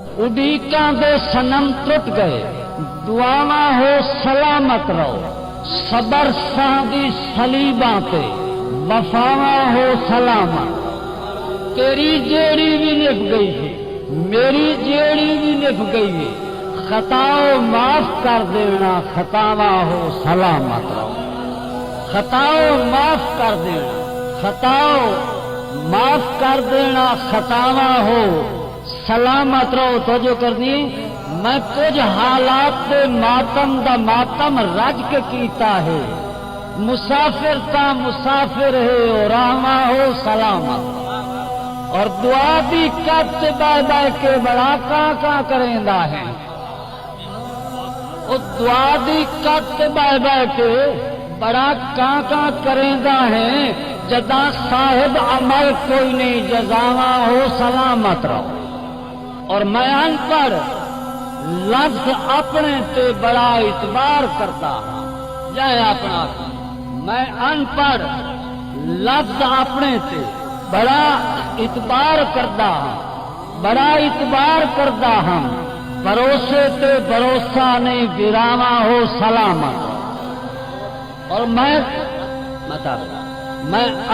اڈیکاں دے سنم ٹوٹ گئے، دعاواں ہو سلامت رہو، صبر ساندی صلیباں تے وفاواں ہو سلامت۔ تیری جیڑی بھی نبھ گئی ہے، میری جیڑی بھی نبھ گئی ہے، خطاؤں معاف کر دینا، خطاواں ہو سلامت رہو۔ خطاؤں معاف کر دینا، خطاؤں معاف کر دینا، خطاواں ہو سلامت رہو۔ توجہ کرنی، میں کچھ حالات دے ماتم دا ماتم رج کے کیتا ہے، مسافر تا مسافر ہے اور راواں ہو سلامت۔ اور دعا بھی کت بہ بہ کے بڑا کاں کریندا ہے، وہ دعا دی کت بہ بہ کے بڑا کاں کریندا ہے، جداں صاحب عمل کوئی نہیں، جزاواں ہو سلامت رہو۔ اور میں ان پڑھ لفظ اپنے تے بڑا اعتبار کرتا ہوں، جائے اپنا میں ان پڑھ لفظ اپنے تے بڑا اعتبار کرتا ہوں، بڑا اعتبار کرتا ہوں، بھروسے تے بھروسہ نہیں، گراواں ہو سلامت۔ اور میں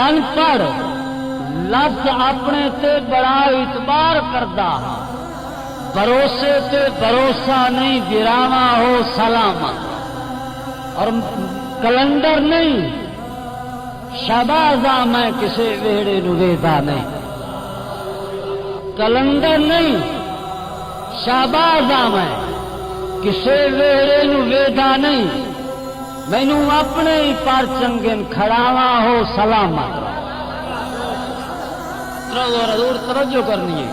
ان پڑھ لفظ اپنے تے بڑا اعتبار کرتا ہوں، بھروسے تے بھروسہ نہیں، گراواں ہو سلامت۔ اور کلندر نہیں، شہبازاں میں کسے ویڑے نو ویدا نہیں، کلندر نہیں، شہبازاں میں کسے ویڑے نو ویدا نہیں، مینو اپنے ہی پر چنگن کھڑاواں ہو سلامت۔ ضرور توجہ کرنی ہے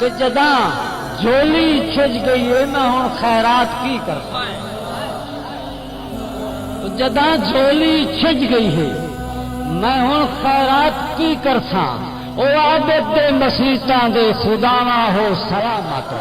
کہ جداں جھولی چھج گئی ہے، میں ہوں خیرات کی کرتا، جداں جھولی چھج گئی ہے میں ہوں خیرات کی کرساں، او عابد دے مسیتاں دے خداواں ہو سلامت۔